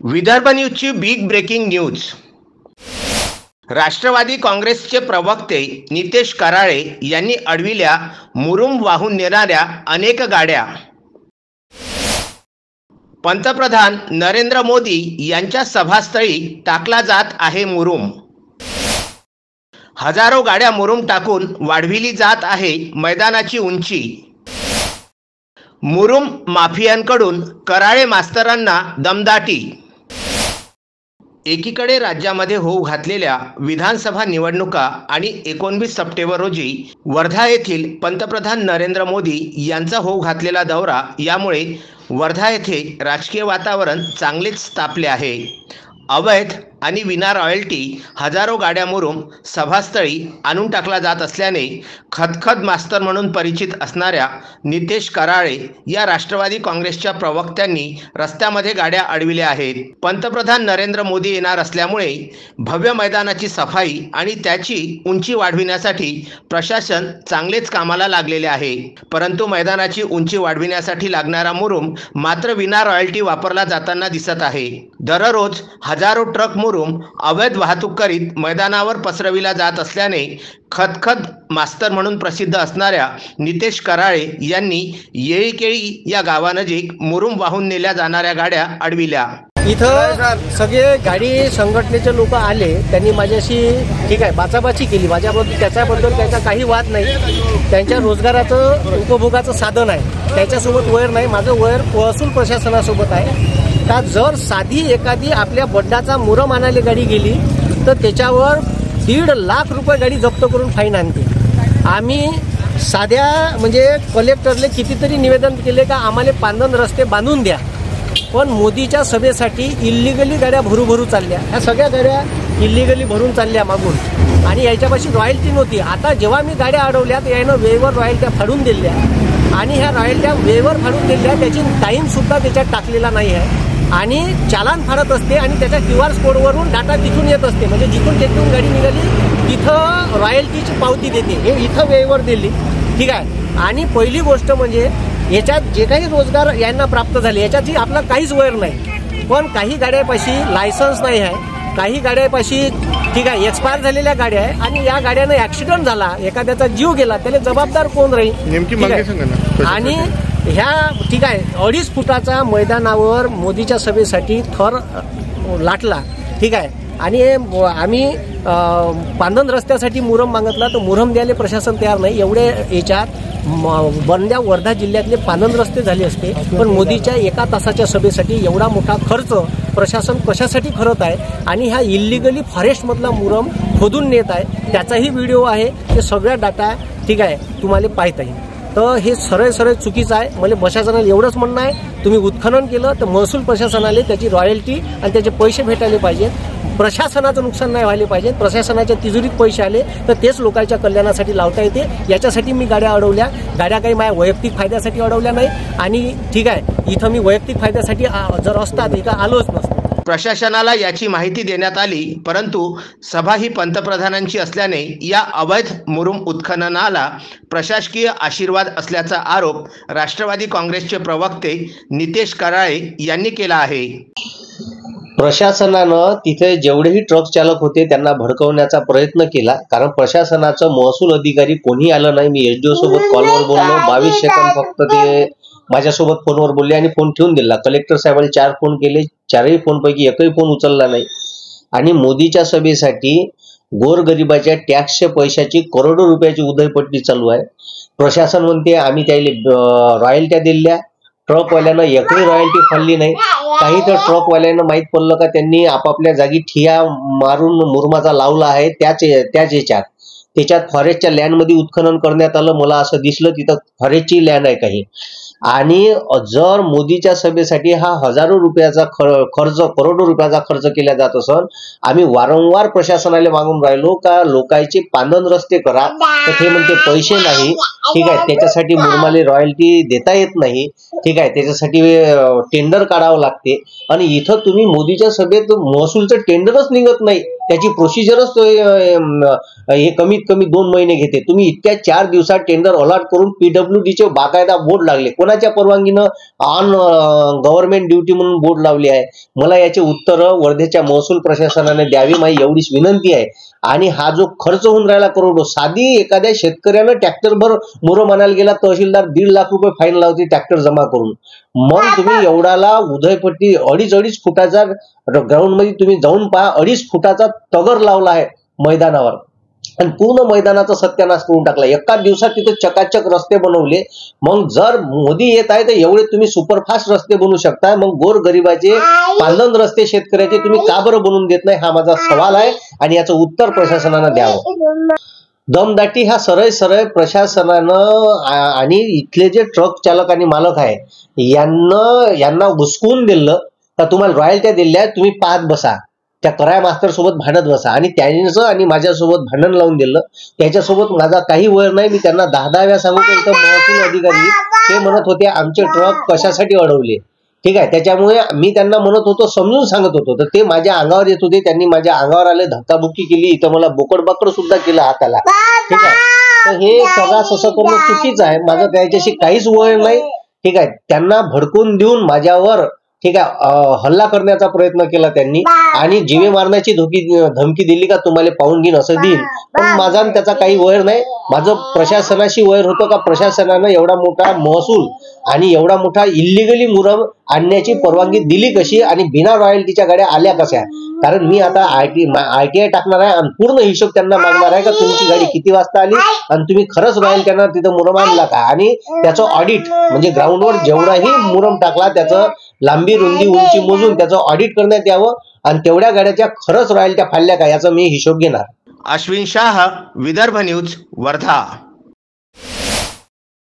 विदर्भ न्यूजची big breaking news. Rashtrawadi काँग्रेसचे प्रवक्ते नितेश कराळे यांनी अडविल्या मुरुम वाहून नेणाऱ्या अनेक गाड्या। पंतप्रधान नरेंद्र मोदी यांच्या सभास्थळी टाकला जात आहे मुरुम। हजारो गाड्या मुरुम टाकून वाढविली जात आहे मैदानाची उंची। मुरुम माफियांकडून कराळे मास्तरांना दमदाटी। एकीकडे राज्यामध्ये होऊ घातलेल्या विधानसभा निवडणुका आणि 19 सप्टेंबर रोजी वर्धा येथील पंतप्रधान नरेंद्र मोदी यांचा होऊ घातलेला दौरा यामुळे वर्धा येथे राजकीय वातावरण चांगलेच तापले आहे। अवैध आणि विना रॉयल्टी हजारो गाड्या मुरुम सभास्थळी आणून टाकला जात असल्याने खदखद मास्तर म्हणून परिचित असणाऱ्या नितेश कराळे या राष्ट्रवादी काँग्रेसच्या प्रवक्त्यांनी रस्त्यामध्ये गाड्या अडविल्या आहेत। पंतप्रधान नरेंद्र मोदी येणार असल्यामुळे भव्य मैदानाची सफाई आणि त्याची उंची वाढविण्यासाठी प्रशासन चांगलेच कामाला लागलेले आहे। परंतु मैदानाची उंची वाढविण्यासाठी लागणारा मुरुम मात्र विना रॉयल्टी वापरला जाताना दिसत आहे। दररोज हजारो ट्रक मुरुम अवैध वाहतूक करीत मैदानावर पसरविला जात असल्याने खदखद मास्तर म्हणून प्रसिद्ध असणाऱ्या नितेश कराळे यांनी येळीकेळी या गावानजीक मुरुम वाहून नेल्या जाणाऱ्या गाड्या अडविल्या। इथं सगळे गाडी संघटनेचे लोक आले, त्यांनी माझ्याशी ठीक आहे बाचाबाची केली। माझ्याबद्दल त्याचा काही वाद नाही। त्यांच्या रोजगाराचं उपभोगाचं साधन आहे, त्याच्यासोबत वैर नाही। माझं वैर महसूल प्रशासनासोबत आहे। का जर साधी एखादी आपल्या बड्डाचा मुरम आणायला गाडी गेली तर त्याच्यावर 1.5 लाख रुपये गाडी जप्त करून फाईन आणते। आम्ही साध्या म्हणजे कलेक्टरले कितीतरी निवेदन केले का आम्हाला पांदन रस्ते बांधून द्या, पण मोदीच्या सभेसाठी इल्लिगली गाड्या भरू चालल्या। ह्या सगळ्या गाड्या इल्लिगली भरून चालल्या मागून आणि याच्यापाशी रॉयल्टी नव्हती। आता जेव्हा मी गाड्या अडवल्या तर यानं वेवर रॉयल्ट्या फाडून दिल्या आणि ह्या रॉयल्ट्या वेवर फाडून दिल्या, त्याची टाईमसुद्धा त्याच्यात टाकलेला नाही आहे आणि चालान फाडत असते आणि त्याच्या QR कोडवरून डाटा तिथून येत असते। म्हणजे जिथून तिथून गाडी निघाली तिथं रॉयल्टीची पावती देते, हे इथं वेवर दिली ठीक आहे। आणि पहिली गोष्ट म्हणजे याच्यात जे काही रोजगार यांना प्राप्त झाले याच्याची आपला काहीच वैर नाही, पण काही गाड्यापाशी लायसन्स नाही आहे, काही गाड्यापाशी ठीक आहे एक्सपायर झालेल्या गाड्या आहे आणि या गाड्यानं ॲक्सिडेंट झाला, एखाद्याचा जीव गेला, त्याला जबाबदार कोण राहील नेमकी। आणि ह्या ठीक आहे 2.5 फुटाचा मैदानावर मोदीच्या सभेसाठी थर लाटला ठीक आहे। आणि आम्ही पांदन रस्त्यासाठी मुरम मागितला तर मुरम द्यायला प्रशासन तयार नाही। एवढे याच्यात बंद्या वर्धा जिल्ह्यातले पांदन रस्ते झाले असते, पण मोदीच्या 1 तासाच्या सभेसाठी एवढा मोठा खर्च प्रशासन कशासाठी करत आहे आणि ह्या इल्लिगली फॉरेस्टमधला मुरम खोदून नेत आहे, त्याचाही व्हिडिओ आहे। ते सगळ्या डाटा ठीक आहे तुम्हाला पाहता येईल। तर हे सरळ चुकीचं आहे। मला प्रशासनाला एवढंच म्हणणं आहे, तुम्ही उत्खनन केलं तर महसूल प्रशासनाला त्याची रॉयल्टी आणि त्याचे पैसे भेटायला पाहिजेत। प्रशासनाचं नुकसान नाही व्हायला पाहिजे। प्रशासनाच्या तिजोरीत पैसे आले तर तेच लोकांच्या कल्याणासाठी लावता येते। याच्यासाठी मी गाड्या अडवल्या। गाड्या काही माझ्या वैयक्तिक फायद्यासाठी अडवल्या नाही आणि ठीक आहे इथं मी वैयक्तिक फायद्यासाठी जर असतात इथं आलोच नसतो। प्रशासनाला याची माहिती देण्यात आली, परंतु सभा ही पंतप्रधानांची असल्याने या अवैध मुरुम उत्खननाला प्रशासकीय आशीर्वाद असल्याचा आरोप राष्ट्रवादी काँग्रेसचे प्रवक्ते नितेश कराळे यांनी केला आहे। प्रशासनानं तिथे जेवढेही ट्रक चालक होते त्यांना भडकवण्याचा प्रयत्न केला, कारण प्रशासनाचं महसूल अधिकारी कोणी आलं नाही। मी SDO सोबत कॉलवर बोललो, 22 सेकंद फक्त ते माझ्यासोबत फोनवर बोलले आणि फोन ठेवून दिला। कलेक्टर साहेबांनी 4 फोन केले, 4ही फोनपैकी एकही फोन उचलला नाही। आणि मोदीच्या सभेसाठी गोरगरिबाच्या टॅक्सच्या पैशाची करोडो रुपयाची उधळपट्टी चालू आहे। प्रशासन म्हणते आम्ही त्याला रॉयल्ट्या दिल्या, ट्रकवाल्यांना एकही रॉयल्टी फाडली नाही। काही तर ट्रकवाल्यांना माहीत पडलं का त्यांनी आपापल्या जागी ठिया मारून मुरमाचा लावला आहे, त्याच्यात फॉरेस्टच्या लँडमध्ये उत्खनन करण्यात आलं। मला असं दिसलं तिथं फॉरेस्टची लँड आहे काही। आणि जर मोदीच्या सभेसाठी हा हजारो रुपयाचा खर्च करोडो रुपयाचा खर्च केला जात असेल, आम्ही वारंवार प्रशासनाला मागून राहिलो का लोकांचे पांदन रस्ते करा, तर ते म्हणते पैसे नाही ठीक आहे, त्याच्यासाठी मुरमाले रॉयल्टी देता येत नाही ठीक आहे, त्याच्यासाठी टेंडर काढावं लागते। आणि इथं तुम्ही मोदीच्या सभेत महसूलचं टेंडरच निघत नाही। त्याची प्रोसिजरच हे कमीत कमी 2 महिने घेते. तुम्ही इतक्या 4 दिवसात टेंडर अलॉट करून PWDचे बाकायदा बोर्ड लागले. कोणाच्या परवानगीनं? ऑन गव्हर्नमेंट ड्युटी म्हणून बोर्ड लावले आहे. मला याचे उत्तर वर्धेच्या महसूल प्रशासनाने द्यावी, माझी एवढीच विनंती आहे. आणि हा जो खर्च होऊन राहिला करोडो, साधी एखाद्या शेतकऱ्यानं ट्रॅक्टरभर मुरम आणायला गेला, तहसीलदार 1.5 लाख रुपये फाईन लावते ट्रॅक्टर जमा करून. मग तुम्ही एवढाला उदयपट्टी 2.5 फुटाचा ग्राउंड मध्ये तुम्ही जाऊन पहा, 2.5 फुटाचा तगर लावला आहे मैदानावर आणि पूर्ण मैदानाचा सत्यानाश करून टाकला. एका दिवसात तिथे चकाचक रस्ते बनवले. मग जर मोदी येत आहे तर एवढे तुम्ही सुपरफास्ट रस्ते बनवू शकता, मग गोर गरिबाचे पांदन रस्ते शेतकऱ्याचे तुम्ही का बरं बनवून देत नाही? हा माझा सवाल आहे आणि याचं उत्तर प्रशासनानं द्यावं. दमदाटी हा सरळ प्रशासनानं आणि इथले जे ट्रक चालक आणि मालक आहे यांना घुसकून दिलं का तुम्हाला रॉयल्ट्या दिल्या, तुम्ही पाहत बसा, त्या कराया मास्तर सोबत भांडत बसा. आणि त्यांचं आणि माझ्यासोबत भांडण लावून दिलं. त्याच्यासोबत माझा काही वैर नाही. मी त्यांना 10 वेळा सांगू का, इथं महसूल अधिकारी ते म्हणत होते आमचे ट्रक कशासाठी अडवले, ठीक आहे. त्याच्यामुळे मी त्यांना म्हणत होतो, समजून सांगत होतो, तर ते माझ्या अंगावर येत होते. त्यांनी माझ्या अंगावर आले, धक्काबुक्की केली, इथं मला बोकडबाकड सुद्धा केलं हाताला, ठीक आहे. तर हे सगळं असं करणं चुकीचं आहे. माझं त्याच्याशी काहीच वैर नाही, ठीक आहे. त्यांना भडकून देऊन माझ्यावर, ठीक आहे, हल्ला करण्याचा प्रयत्न केला त्यांनी आणि जीवे मारण्याची धमकी दिली का तुम्हाला पाहून घेईन असं देईन. पण माझा त्याचा काही वैर नाही. माझं प्रशासनाशी वैर होतं का प्रशासनानं एवढा मोठा महसूल आणि एवढा मोठा इल्लिगली मुरम आणण्याची परवानगी दिली कशी आणि बिना रॉयल्टीच्या गाड्या आल्या कशा? कारण मी आता ITI टाकणार आहे आणि पूर्ण हिशोब त्यांना मागणार आहे का तुमची गाडी किती वाजता आली आणि तुम्ही खरंच रॉयल्टीनं तिथं मुरम आणला का, आणि त्याचं ऑडिट म्हणजे ग्राउंडवर जेवढाही मुरम टाकला त्याचं लांबी रुंदी उंची मोजून त्याचं ऑडिट करण्यात यावं आणि तेवढ्या गाड्याच्या खरंच रॉयल्ट्या फाडल्या का याचा मी हिशोब घेणार. अश्विन शाह, विदर्भ न्यूज, वर्धा.